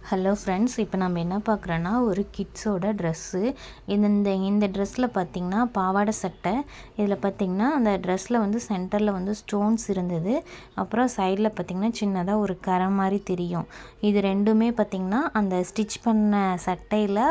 Hello friends, இப்போ நம்ம என்ன பார்க்குறோன்னா ஒரு கிட்ஸோட ட்ரெஸ்ஸு. இந்த ட்ரெஸ்ஸில் பார்த்திங்கன்னா பாவாடை சட்டை. இதில் பார்த்திங்கன்னா அந்த ட்ரெஸ்ஸில் வந்து சென்டரில் வந்து ஸ்டோன்ஸ் இருந்தது. அப்புறம் சைடில் பார்த்திங்கன்னா சின்னதாக ஒரு கரை மாதிரி தெரியும். இது ரெண்டுமே பார்த்திங்கன்னா அந்த ஸ்டிச் பண்ண சட்டையில்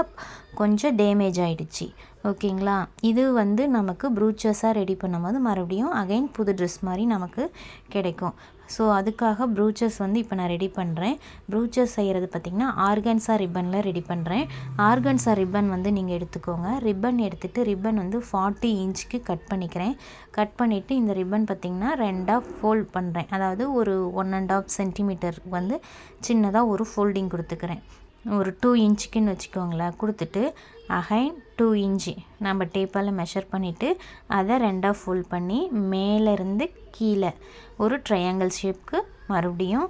கொஞ்சம் டேமேஜ் ஆகிடுச்சு. ஓகேங்களா. இது வந்து நமக்கு ப்ரூச்சஸாக ரெடி பண்ணும்போது மறுபடியும் அகைன் புது ட்ரெஸ் மாதிரி நமக்கு கிடைக்கும். ஸோ அதுக்காக ப்ரூச்சஸ் வந்து இப்போ நான் ரெடி பண்ணுறேன். ப்ரூச்சஸ் செய்கிறது பார்த்திங்கன்னா ஆர்கன்ஸா ரிப்பனில் ரெடி பண்ணுறேன். ஆர்கன்ஸா ரிப்பன் வந்து நீங்கள் எடுத்துக்கோங்க. ரிப்பன் எடுத்துகிட்டு ரிப்பன் வந்து 40 இன்ச்சுக்கு கட் பண்ணிக்கிறேன். கட் பண்ணிவிட்டு இந்த ரிப்பன் பார்த்திங்கன்னா 2ஆக ஃபோல்ட் பண்ணுறேன். அதாவது ஒரு 1.5 சென்டிமீட்டர் வந்து சின்னதாக ஒரு ஃபோல்டிங் கொடுத்துக்கிறேன். ஒரு 2 இன்ச்சுக்குன்னு வச்சுக்கோங்களேன். கொடுத்துட்டு அகைன் 2 இன்ச்சு நம்ம டேப்பால் மெஷர் பண்ணிவிட்டு அதை 2ஆக ஃபோல்ட் பண்ணி மேலேருந்து கீழே ஒரு ட்ரையாங்கிள் ஷேப்க்கு மறுபடியும்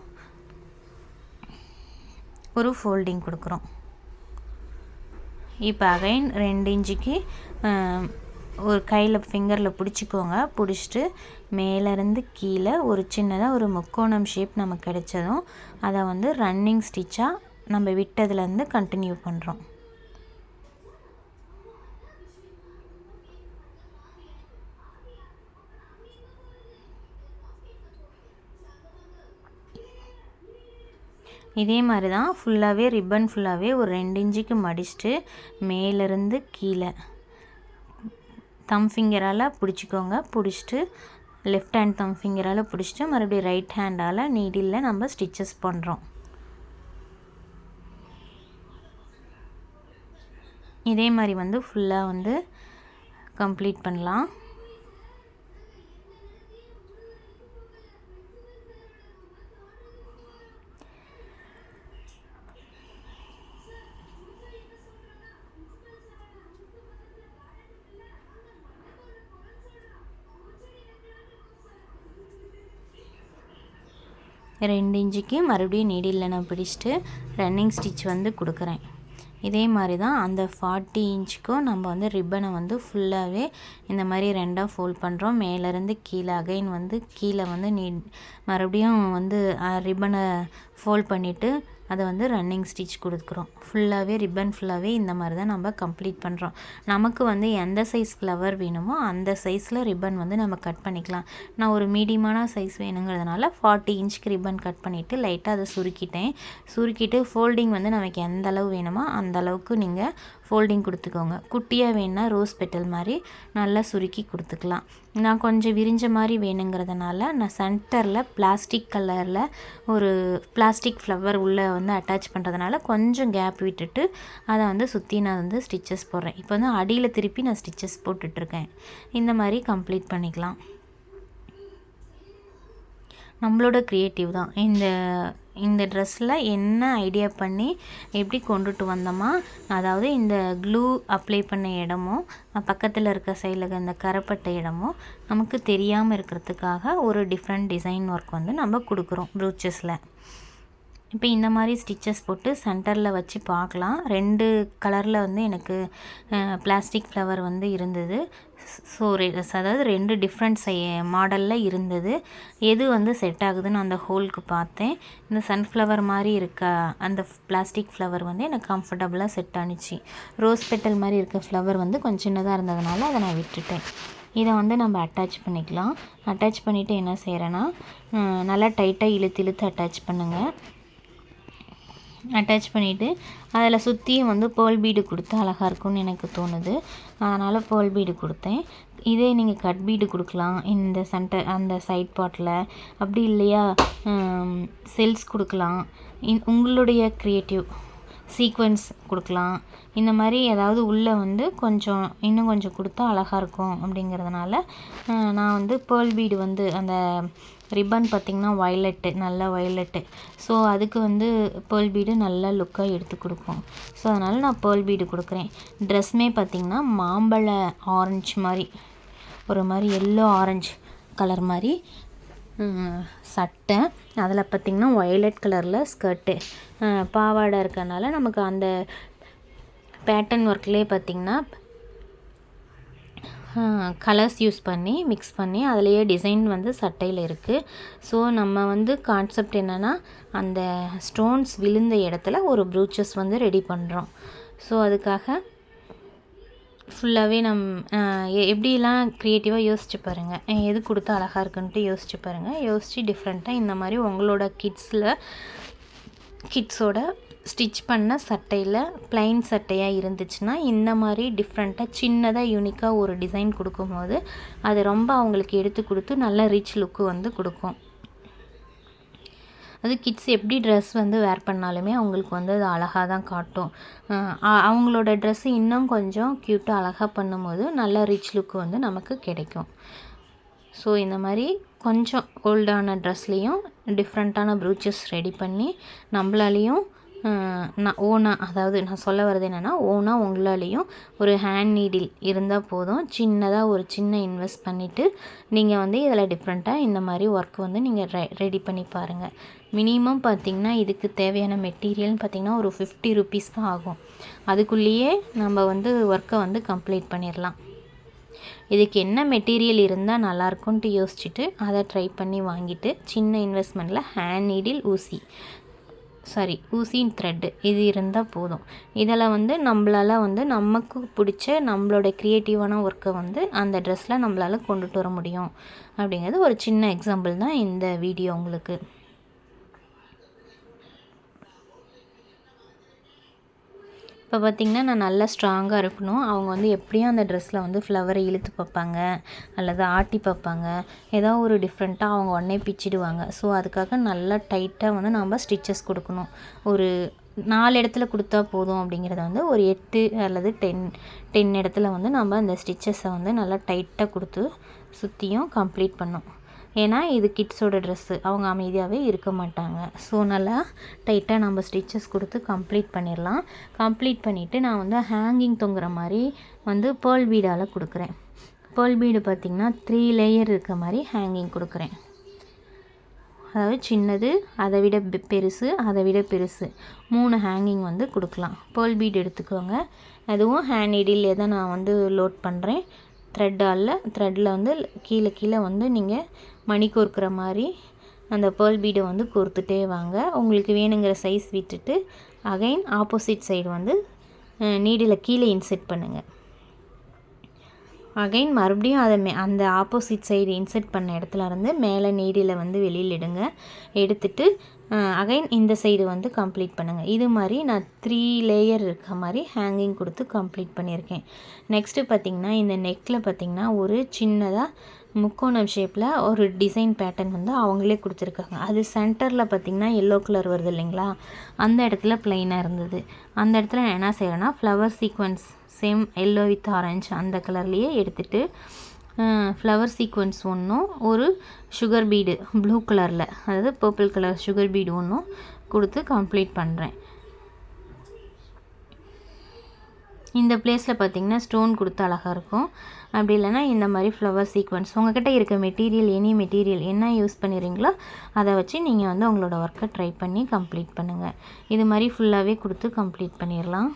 ஒரு ஃபோல்டிங் கொடுக்குறோம். இப்போ அகைன் 2 இன்ச்சுக்கு ஒரு கையில் ஃபிங்கரில் பிடிச்சிக்கோங்க. பிடிச்சிட்டு மேலேருந்து கீழே ஒரு சின்னதாக ஒரு முக்கோணம் ஷேப் நமக்கு கிடைச்சதும் அதை வந்து ரன்னிங் ஸ்டிச்சாக நம்ம விட்டதுலேருந்து கண்டினியூ பண்ணுறோம். இதே மாதிரி தான் ஃபுல்லாகவே ரிப்பன் ஃபுல்லாகவே ஒரு 2 இன்ச்சுக்கு மடிச்சுட்டு மேலேருந்து கீழே தம் ஃபிங்கரால் பிடிச்சிக்கோங்க. பிடிச்சிட்டு லெஃப்ட் ஹேண்ட் தம் ஃபிங்கரால் பிடிச்சிட்டு மறுபடியும் ரைட் ஹேண்டால் நீடிலில் நம்ம ஸ்டிச்சஸ் பண்ணுறோம். இதே மாதிரி வந்து ஃபுல்லாக வந்து கம்ப்ளீட் பண்ணலாம். ரெண்டு இன்ச்சுக்கு மறுபடியும் நீடிலில் நான் பிடிச்சிட்டு ரன்னிங் ஸ்டிச் வந்து கொடுக்குறேன். இதே மாதிரி தான் அந்த 40 இன்ச்சுக்கும் நம்ம வந்து ரிப்பனை வந்து ஃபுல்லாகவே இந்த மாதிரி 2ஆக ஃபோல்ட் பண்ணுறோம். மேலேருந்து கீழே அகைன் வந்து கீழே வந்து மறுபடியும் வந்து ரிப்பனை ஃபோல்ட் பண்ணிவிட்டு அதை வந்து ரன்னிங் ஸ்டிச் கொடுக்குறோம். ஃபுல்லாகவே ரிப்பன் ஃபுல்லாகவே இந்த மாதிரி தான் நம்ம கம்ப்ளீட் பண்ணுறோம். நமக்கு வந்து எந்த சைஸ் ஃப்ளவர் வேணுமோ அந்த சைஸில் ரிப்பன் வந்து நம்ம கட் பண்ணிக்கலாம். நான் ஒரு மீடியமான சைஸ் வேணுங்கிறதுனால 40 இன்ச்சுக்கு ரிப்பன் கட் பண்ணிவிட்டு லைட்டாக அதை சுருக்கிட்டு ஃபோல்டிங் வந்து நமக்கு எந்த அளவு வேணுமோ அந்த அளவுக்கு நீங்கள் ஃபோல்டிங் கொடுத்துக்கோங்க. குட்டியாக வேணுன்னா ரோஸ் பெட்டல் மாதிரி நல்லா சுருக்கி கொடுத்துக்கலாம். நான் கொஞ்சம் விரிஞ்ச மாதிரி வேணுங்கிறதுனால நான் சென்டரில் பிளாஸ்டிக் கலரில் ஒரு பிளாஸ்டிக் ஃப்ளவர் உள்ளே வந்து அட்டாச் பண்ணுறதுனால கொஞ்சம் கேப் விட்டுட்டு அதை வந்து சுற்றி நான் வந்து ஸ்டிச்சஸ் போடுறேன். இப்போ வந்து அடியில் திருப்பி நான் ஸ்டிச்சஸ் போட்டுட்ருக்கேன். இந்த மாதிரி கம்ப்ளீட் பண்ணிக்கலாம். நம்மளோட க்ரியேட்டிவ் தான். இந்த ட்ரெஸ்ஸில் என்ன ஐடியா பண்ணி எப்படி கொண்டுட்டு வந்தோமா, அதாவது இந்த க்ளூ அப்ளை பண்ண இடமும் பக்கத்தில் இருக்க சைடில் இந்த கரைப்பட்ட இடமும் நமக்கு தெரியாமல் இருக்கிறதுக்காக ஒரு டிஃப்ரெண்ட் டிசைன் ஒர்க் வந்து நம்ம கொடுக்குறோம் ப்ரூச்சஸில். இப்போ இந்த மாதிரி ஸ்டிச்சஸ் போட்டு சென்டரில் வச்சு பார்க்கலாம். 2 கலரில் வந்து எனக்கு பிளாஸ்டிக் ஃப்ளவர் வந்து இருந்தது. ஸோ அதாவது 2 டிஃப்ரெண்ட் மாடலில் இருந்தது. எது வந்து செட் ஆகுதுன்னு அந்த ஹோலுக்கு பார்த்தேன். இந்த சன்ஃப்ளவர் மாதிரி இருக்க அந்த பிளாஸ்டிக் ஃப்ளவர் வந்து எனக்கு கம்ஃபர்டபுளாக செட் ஆனிச்சு. ரோஸ் பெட்டல் மாதிரி இருக்க ஃப்ளவர் வந்து கொஞ்சம் சின்னதாக இருந்ததுனால அதை நான் விட்டுட்டேன். இதை வந்து நம்ம அட்டாச் பண்ணிக்கலாம். அட்டாச் பண்ணிவிட்டு என்ன செய்கிறேன்னா நல்லா டைட்டாக இழுத்து அட்டாச் பண்ணுங்கள். அட்டாச் பண்ணிவிட்டு அதில் சுற்றியும் வந்து பேர்ல் பீடு கொடுத்தா அழகாக இருக்கும்னு எனக்கு தோணுது. அதனால் பேர்ல் பீடு கொடுத்தேன். இதே நீங்கள் கட் பீடு கொடுக்கலாம் இந்த அந்த சைட் பார்ட்டில். அப்படி இல்லையா செல்ஸ் கொடுக்கலாம். உங்களுடைய க்ரியேட்டிவ் சீக்வென்ஸ் கொடுக்கலாம். இந்த மாதிரி ஏதாவது உள்ளே வந்து இன்னும் கொஞ்சம் கொடுத்தா அழகாக இருக்கும் அப்படிங்கிறதுனால நான் வந்து பேர்ல் பீடு வந்து அந்த ரிப்பன் பார்த்திங்கன்னா நல்ல வயலட்டு. ஸோ அதுக்கு வந்து பேர்ல் பீடு நல்ல லுக்காக எடுத்து கொடுக்கும். ஸோ அதனால் நான் பேர்ல் பீடு கொடுக்குறேன். ட்ரெஸ்மே பார்த்திங்கன்னா மாம்பழ ஆரஞ்சு மாதிரி ஒரு மாதிரி எல்லோ ஆரஞ்சு கலர் மாதிரி சட்டை. அதில் பார்த்திங்கன்னா வயலட் கலரில் ஸ்கர்ட்டு பாவாடை இருக்கறனால நமக்கு அந்த பேட்டர்ன் ஒர்க்லேயே பார்த்திங்கன்னா கலர்ஸ் யூஸ் பண்ணி மிக்ஸ் பண்ணி அதிலேயே டிசைன் வந்து சட்டையில் இருக்குது. ஸோ நம்ம வந்து கான்செப்ட் என்னென்னா அந்த ஸ்டோன்ஸ் விழுந்த இடத்துல ஒரு ப்ரூச்சஸ் வந்து ரெடி பண்ணுறோம். ஸோ அதுக்காக ஃபுல்லாகவே எப்படிலாம் க்ரியேட்டிவாக யோசிச்சு பாருங்கள். எது கொடுத்தா அழகாக இருக்குன்ட்டு யோசிச்சு பாருங்கள். யோசித்து டிஃப்ரெண்ட்டாக இந்த மாதிரி உங்களோட கிட்ஸோட ஸ்டிச் பண்ண சட்டையில் ப்ளைன் சட்டையாக இருந்துச்சுன்னா இந்த மாதிரி டிஃப்ரெண்ட்டாக சின்னதாக யூனிக்காக ஒரு டிசைன் கொடுக்கும்போது அது ரொம்ப அவங்களுக்கு எடுத்து கொடுத்து நல்ல ரிச் லுக்கு வந்து கொடுக்கும். அது கிட்ஸ் எப்படி ட்ரெஸ் வந்து வேர் பண்ணாலுமே அவங்களுக்கு வந்து அது அழகாக தான் காட்டும். அவங்களோட ட்ரெஸ்ஸு இன்னும் கொஞ்சம் க்யூட்டாக அழகாக பண்ணும்போது நல்ல ரிச் லுக்கு வந்து நமக்கு கிடைக்கும். ஸோ இந்த மாதிரி கொஞ்சம் ஓல்டான ட்ரெஸ்லேயும் டிஃப்ரெண்ட்டான ப்ரூச்சஸ் ரெடி பண்ணி நம்மளாலேயும் நான் சொல்ல வர்றது என்னென்னா ஓனாக உங்களாலேயும் ஒரு ஹேண்ட் நீடில் இருந்தால் போதும். சின்னதாக ஒரு சின்ன இன்வெஸ்ட் பண்ணிவிட்டு நீங்கள் வந்து இதில் டிஃப்ரெண்ட்டாக இந்த மாதிரி ஒர்க் வந்து நீங்கள் ரெடி பண்ணி பாருங்கள். மினிமம் பார்த்திங்கன்னா இதுக்கு தேவையான மெட்டீரியல்னு பார்த்திங்கன்னா ஒரு 50 rupees தான் ஆகும். அதுக்குள்ளேயே நம்ம வந்து ஒர்க்கை வந்து கம்ப்ளீட் பண்ணிடலாம். இதுக்கு என்ன மெட்டீரியல் இருந்தால் நல்லாயிருக்குன்ட்டு யோசிச்சுட்டு அதை ட்ரை பண்ணி வாங்கிட்டு சின்ன இன்வெஸ்ட்மெண்ட்டில் ஹேண்ட் நீடில் ஊசி த்ரெட்டு இது இருந்தால் போதும். இதில் வந்து நம்மளால் வந்து நமக்கு பிடிச்ச நம்மளோட க்ரியேட்டிவான ஒர்க்கை வந்து அந்த ட்ரெஸ்ஸில் நம்மளால் கொண்டுட்டு வர முடியும் அப்படிங்கிறது ஒரு சின்ன எக்ஸாம்பிள் தான் இந்த வீடியோ உங்களுக்கு. இப்போ பார்த்திங்கன்னா நான் நல்லா ஸ்ட்ராங்காக இருக்கணும். அவங்க வந்து எப்படியும் அந்த ட்ரெஸ்ஸில் வந்து ஃப்ளவரை இழுத்து பார்ப்பாங்க அல்லது ஆட்டி பார்ப்பாங்க. ஏதாவது ஒரு டிஃப்ரெண்ட்டாக அவங்க உடனே பிச்சிடுவாங்க. ஸோ அதுக்காக நல்லா டைட்டாக வந்து நம்ம ஸ்டிச்சஸ் கொடுக்கணும். ஒரு 4 இடத்துல கொடுத்தா போதும் அப்படிங்கிறத வந்து ஒரு 8 அல்லது 10 இடத்துல வந்து நம்ம அந்த ஸ்டிச்சஸை வந்து நல்லா டைட்டாக கொடுத்து சுற்றியும் கம்ப்ளீட் பண்ணோம். ஏன்னா இது கிட்ஸோட ட்ரெஸ்ஸு, அவங்க அமைதியாகவே இருக்க மாட்டாங்க. ஸோ நல்லா டைட்டாக நம்ம ஸ்டிச்சஸ் கொடுத்து கம்ப்ளீட் பண்ணிடலாம். கம்ப்ளீட் பண்ணிவிட்டு நான் வந்து ஹேங்கிங் தொங்குற மாதிரி வந்து பேர்ல் பீடால் கொடுக்குறேன். பேர்ல் பீடு பார்த்திங்கன்னா 3 லேயர் இருக்க மாதிரி ஹேங்கிங் கொடுக்குறேன். அதாவது சின்னது, அதை விட பெருசு, அதை விட பெருசு 3 ஹேங்கிங் வந்து கொடுக்கலாம். பேர்ல் பீடு எடுத்துக்கோங்க. அதுவும் ஹேண்ட் நீடிலே தான் நான் வந்து லோட் பண்ணுறேன். த்ரெட்டில் வந்து கீழே வந்து நீங்கள் மணி கோர்க்குற மாதிரி அந்த பேர்ல் பீடை வந்து கோர்த்துட்டே வாங்க. உங்களுக்கு வேணுங்கிற சைஸ் விட்டுட்டு அகைன் ஆப்போசிட் சைடு வந்து நீடில் கீழே இன்செர்ட் பண்ணுங்கள். அகைன் மறுபடியும் அதை அந்த ஆப்போசிட் சைடு இன்செர்ட் பண்ண இடத்துல இருந்து மேலே நீடில் வந்து வெளியில் எடுத்துட்டு அகைன் இந்த சைடு வந்து கம்ப்ளீட் பண்ணுங்கள். இது மாதிரி நான் 3 லேயர் இருக்க மாதிரி ஹேங்கிங் கொடுத்து கம்ப்ளீட் பண்ணியிருக்கேன். நெக்ஸ்ட்டு பார்த்திங்கன்னா இந்த நெக்கில் பார்த்திங்கன்னா ஒரு சின்னதாக முக்கோணம் ஷேப்பில் ஒரு டிசைன் பேட்டர்ன் வந்து அவங்களே கொடுத்துருக்காங்க. அது சென்டரில் பார்த்திங்கன்னா எல்லோ கலர் வருது இல்லைங்களா, அந்த இடத்துல ப்ளைனாக இருந்தது. அந்த இடத்துல நான் என்ன செய்கிறேன்னா flower sequence same yellow with orange அந்த கலர்லேயே எடுத்துகிட்டு ஃப்ளவர் சீக்வன்ஸ் ஒன்றும் ஒரு சுகர் பீடு ப்ளூ கலரில், அதாவது பர்பிள் கலர் சுகர் பீடு ஒன்றும் கொடுத்து கம்ப்ளீட் பண்ணுறேன். இந்த பிளேஸில் பார்த்திங்கன்னா ஸ்டோன் கொடுத்து அழகாக இருக்கும். அப்படி இல்லைனா இந்த மாதிரி ஃப்ளவர் சீக்வன்ஸ் உங்கள்கிட்ட இருக்க எனி மெட்டீரியல் என்ன யூஸ் பண்ணிடுறீங்களோ அதை வச்சு நீங்கள் வந்து உங்களோட ஒர்க்கை ட்ரை பண்ணி கம்ப்ளீட் பண்ணுங்கள். இது மாதிரி ஃபுல்லாகவே கொடுத்து கம்ப்ளீட் பண்ணிடலாம்.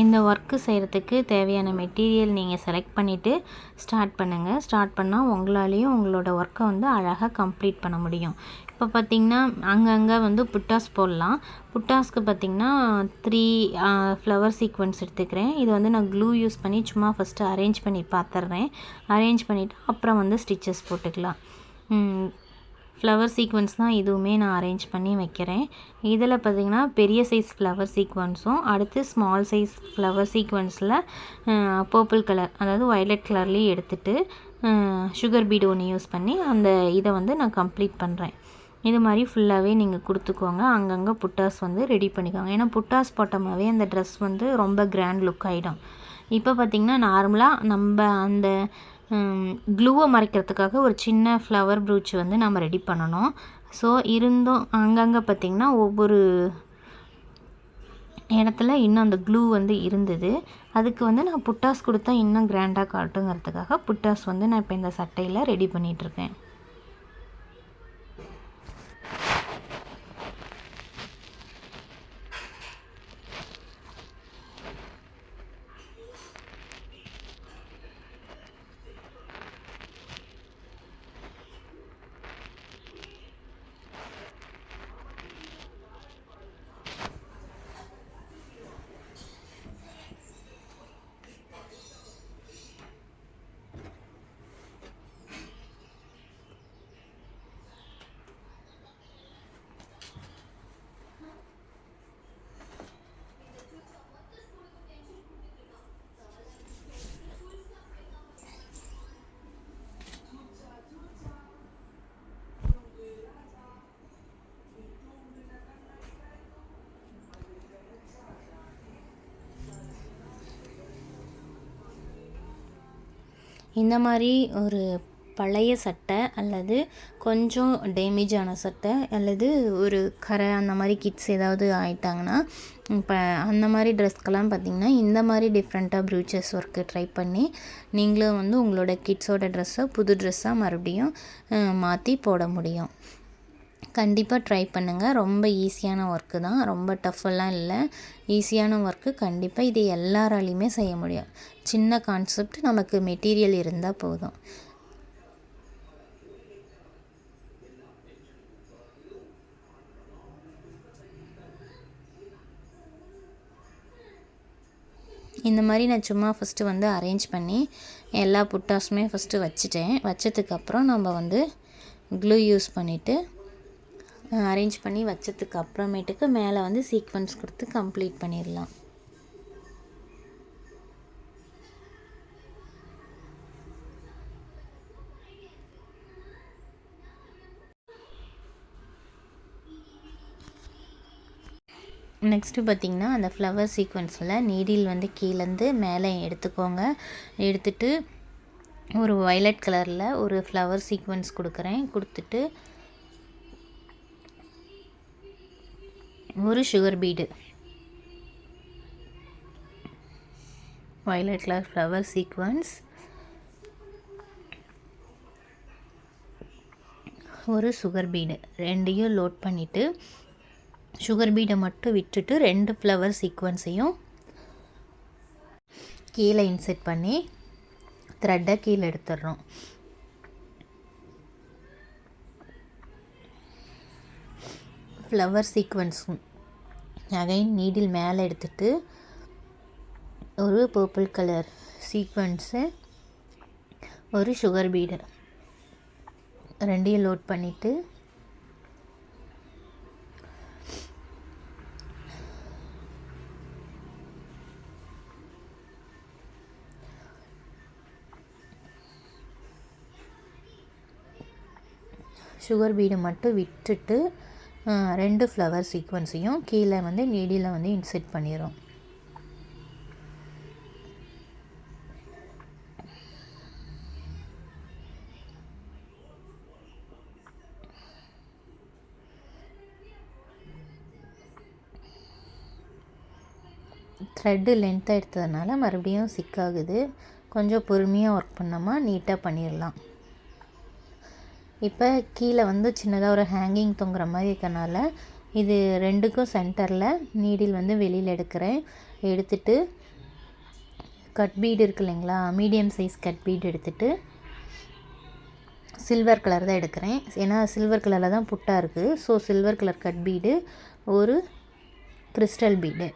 இந்த ஒர்க்கு செய்கிறதுக்கு தேவையான மெட்டீரியல் நீங்கள் செலக்ட் பண்ணிவிட்டு ஸ்டார்ட் பண்ணுங்கள். ஸ்டார்ட் பண்ணால் உங்களாலேயும் உங்களோட ஒர்க்கை வந்து அழகாக கம்ப்ளீட் பண்ண முடியும். இப்போ பார்த்திங்கன்னா அங்கங்கே வந்து புட்டாஸ் போடலாம். புட்டாஸ்க்கு பார்த்திங்கன்னா 3 ஃப்ளவர் சீக்வென்ஸ் எடுத்துக்கிறேன். இது வந்து நான் க்ளூ யூஸ் பண்ணி சும்மா ஃபஸ்ட்டு அரேஞ்ச் பண்ணி பார்த்துட்றேன். அரேஞ்ச் பண்ணிவிட்டு அப்புறம் வந்து ஸ்டிச்சஸ் போட்டுக்கலாம். ஃப்ளவர் சீக்வென்ஸ் தான் இதுவுமே நான் அரேஞ்ச் பண்ணி வைக்கிறேன். இதில் பார்த்திங்கன்னா பெரிய சைஸ் ஃப்ளவர் சீக்வென்ஸும் அடுத்து ஸ்மால் சைஸ் ஃப்ளவர் சீக்வென்ஸில் பர்பிள் கலர் அதாவது வயலட் கலர்லேயே எடுத்துகிட்டு சுகர் பீடு ஒன்று யூஸ் பண்ணி அந்த இதை வந்து நான் கம்ப்ளீட் பண்ணுறேன். இது மாதிரி ஃபுல்லாகவே நீங்கள் கொடுத்துக்கோங்க. அங்கங்கே புட்டாஸ் வந்து ரெடி பண்ணிக்கோங்க. ஏன்னா புட்டாஸ் போட்டோமாவே அந்த ட்ரெஸ் வந்து ரொம்ப கிராண்ட் லுக் ஆகிடும். இப்போ பார்த்திங்கன்னா நார்மலாக நம்ம அந்த க்ளூவை மறைக்கிறதுக்காக ஒரு சின்ன ஃப்ளவர் ப்ரூச் வந்து நம்ம ரெடி பண்ணணும். ஸோ இருந்தும் அங்கங்கே பார்த்திங்கன்னா ஒவ்வொரு இடத்துல இன்னும் அந்த க்ளூ வந்து இருந்தது. அதுக்கு வந்து நான் புட்டாஸ் கொடுத்தா இன்னும் கிராண்டாக காட்டுங்கிறதுக்காக புட்டாஸ் வந்து நான் இப்போ இந்த சட்டையில் ரெடி பண்ணிகிட்ருக்கேன். இந்த மாதிரி ஒரு பழைய சட்டை அல்லது கொஞ்சம் டேமேஜ் ஆன சட்டை அல்லது ஒரு கரை அந்த மாதிரி கிட்ஸ் ஏதாவது ஆயிட்டாங்கன்னா இப்போ அந்த மாதிரி ட்ரெஸ்க்கெல்லாம் பார்த்திங்கன்னா இந்த மாதிரி டிஃப்ரெண்ட்டாக ப்ரூச்சஸ் ஒர்க்கு ட்ரை பண்ணி நீங்களும் வந்து உங்களோட கிட்ஸோட ட்ரெஸ்ஸை புது ட்ரெஸ்ஸாக மறுபடியும் மாற்றி போட முடியும். கண்டிப்பாக ட்ரை பண்ணுங்கள். ரொம்ப ஈஸியான ஒர்க்கு தான், ரொம்ப டஃப்பெல்லாம் இல்லை. ஈஸியான ஒர்க்கு. கண்டிப்பாக இது எல்லாராலையுமே செய்ய முடியும். சின்ன கான்செப்ட், நமக்கு மெட்டீரியல் இருந்தால் போதும். இந்த மாதிரி நான் சும்மா ஃபஸ்ட்டு வந்து அரேஞ்ச் பண்ணி எல்லா புட்டாஸுமே ஃபஸ்ட்டு வச்சுட்டேன். வச்சதுக்கப்புறம் நம்ம வந்து க்ளூ யூஸ் பண்ணிவிட்டு அரேஞ்ச் பண்ணி வச்சதுக்கு அப்புறமேட்டுக்கு மேலே வந்து சீக்வென்ஸ் கொடுத்து கம்ப்ளீட் பண்ணிடலாம். நெக்ஸ்ட்டு பார்த்திங்கன்னா அந்த ஃப்ளவர் சீக்வென்ஸில் நீடில் வந்து கீழேருந்து மேலே எடுத்துக்கோங்க. எடுத்துட்டு ஒரு வயலட் கலரில் ஒரு ஃப்ளவர் சீக்வென்ஸ் கொடுக்குறேன். கொடுத்துட்டு ஒரு sugar bead violet colour flower sequins, ஒரு சுகர் பீடு ரெண்டையும் லோட் பண்ணிவிட்டு சுகர் பீடை மட்டும் விட்டுட்டு 2 ஃப்ளவர் சீக்வென்ஸையும் கீழே இன்செர்ட் பண்ணி த்ரெட்டை கீழே எடுத்துடுறோம். ஃப்ளவர் சீக்வென்ஸும் அகைன் நீடில் மேலே எடுத்துகிட்டு ஒரு பர்பிள் கலர் சீக்வென்ஸு, ஒரு சுகர் பீடு ரெண்டையும் லோட் பண்ணிவிட்டு சுகர் பீடை மட்டும் விட்டுட்டு 2 ஃப்ளவர் சீக்வென்ஸையும் கீழே வந்து நீடில் வந்து இன்செர்ட் பண்ணிடுறோம். த்ரெட்டு லென்த்தாக எடுத்ததுனால மறுபடியும் சிக்காகுது. கொஞ்சம் பொறுமையாக ஒர்க் பண்ணோமா நீட்டாக பண்ணிடலாம். இப்போ கீழே வந்து சின்னதாக ஒரு ஹேங்கிங் தொங்குற மாதிரி இருக்கனால இது 2க்கும் சென்டரில் நீடில் வந்து வெளியில் எடுக்கிறேன். எடுத்துட்டு கட் பீடு இருக்குது இல்லைங்களா, மீடியம் சைஸ் கட் பீடு எடுத்துகிட்டு சில்வர் கலர் தான் எடுக்கிறேன். ஏன்னா சில்வர் கலரில் தான் புட்டாக இருக்குது. So silver colour cut bead, ஒரு கிறிஸ்டல் பீடு,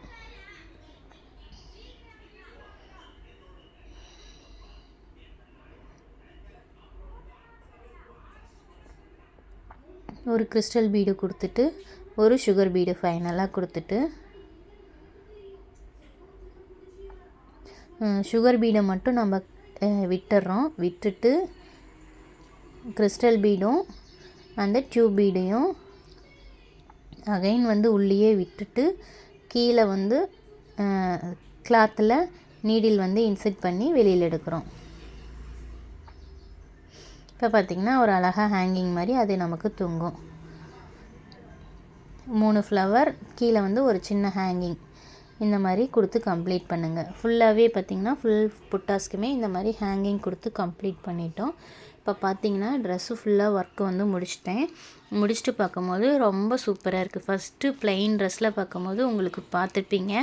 ஒரு கிறிஸ்டல் பீடு கொடுத்துட்டு ஒரு சுகர் பீடு ஃபைனலாக கொடுத்துட்டு சுகர் பீடை மட்டும் நம்ம விட்டுறோம். விட்டுட்டு கிறிஸ்டல் பீடும் அந்த டியூப் பீடையும் அகைன் வந்து உள்ளேயே விட்டுட்டு கீழே வந்து கிளாத்தில் நீடில் வந்து இன்செர்ட் பண்ணி வெளியில் எடுக்கிறோம். இப்போ பார்த்திங்கன்னா ஒரு அழகாக ஹேங்கிங் மாதிரி அது நமக்கு தொங்கும். 3 ஃப்ளவர், கீழே வந்து ஒரு சின்ன ஹேங்கிங், இந்த மாதிரி கொடுத்து கம்ப்ளீட் பண்ணுங்கள். ஃபுல்லாகவே பார்த்திங்கன்னா ஃபுல் புட்டாஸ்க்குமே இந்த மாதிரி ஹேங்கிங் கொடுத்து கம்ப்ளீட் பண்ணிட்டோம். இப்போ பார்த்திங்கன்னா ட்ரெஸ்ஸு ஃபுல்லாக ஒர்க்கு வந்து முடிச்சிட்டேன். முடிச்சுட்டு பார்க்கும்போது ரொம்ப சூப்பராக இருக்குது. ஃபஸ்ட்டு ப்ளைன் ட்ரெஸ்ஸில் பார்க்கும்போது உங்களுக்கு பார்த்துருப்பீங்க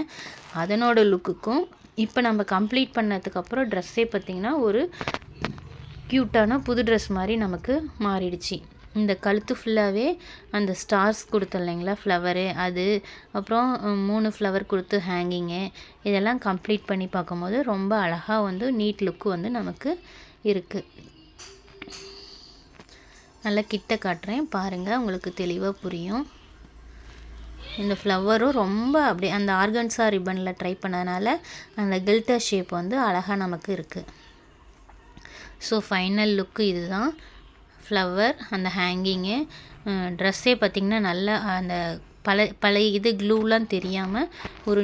அதனோட லுக்குக்கும் இப்போ நம்ம கம்ப்ளீட் பண்ணதுக்கப்புறம் ட்ரெஸ்ஸே பார்த்திங்கன்னா ஒரு க்யூட்டான புது ட்ரெஸ் மாதிரி நமக்கு மாறிடுச்சு. இந்த கழுத்து ஃபுல்லாகவே அந்த ஸ்டார்ஸ் கொடுத்தோம் இல்லைங்களா, ஃப்ளவரு, அது அப்புறம் 3 ஃப்ளவர் கொடுத்து ஹேங்கிங்கு, இதெல்லாம் கம்ப்ளீட் பண்ணி பார்க்கும்போது ரொம்ப அழகாக வந்து நீட் லுக்கு வந்து நமக்கு இருக்குது. நல்லா கிட்ட காட்டுறேன் பாருங்கள், உங்களுக்கு தெளிவாக புரியும். இந்த ஃப்ளவரும் ரொம்ப அப்படியே அந்த ஆர்கன்ஸா ரிப்பனில் ட்ரை பண்ணதுனால அந்த கில்டர் ஷேப் வந்து அழகாக நமக்கு இருக்குது. ஸோ ஃபைனல் லுக்கு இதுதான். ஃப்ளவர், அந்த ஹேங்கிங்கு, ட்ரெஸ்ஸே பார்த்திங்கன்னா நல்லா அந்த பழைய இது க்ளூலாம் தெரியாமல் ஒரு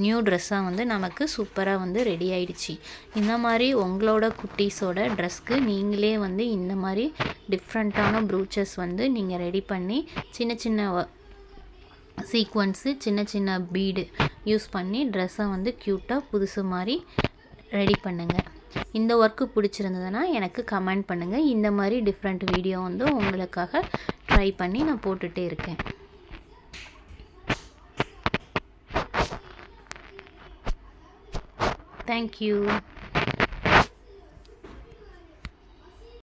நியூ ட்ரெஸ்ஸாக வந்து நமக்கு சூப்பராக வந்து ரெடி ஆகிடுச்சு. இந்த மாதிரி உங்களோட குட்டீஸோட ட்ரெஸ்க்கு நீங்களே வந்து இந்த மாதிரி டிஃப்ரெண்ட்டான ப்ரூச்சஸ் வந்து நீங்கள் ரெடி பண்ணி சின்ன சின்ன சீக்வன்ஸு, சின்ன சின்ன பீடு யூஸ் பண்ணி ட்ரெஸ்ஸை வந்து க்யூட்டாக புதுசு மாதிரி ரெடி பண்ணுங்கள். இந்த ஒர்க்கு பிடிச்சிருந்ததுன்னா எனக்கு கமெண்ட் பண்ணுங்கள். இந்த மாதிரி டிஃப்ரெண்ட் வீடியோ வந்து உங்களுக்காக ட்ரை பண்ணி நான் போட்டுகிட்டே இருக்கேன். தேங்க்யூ.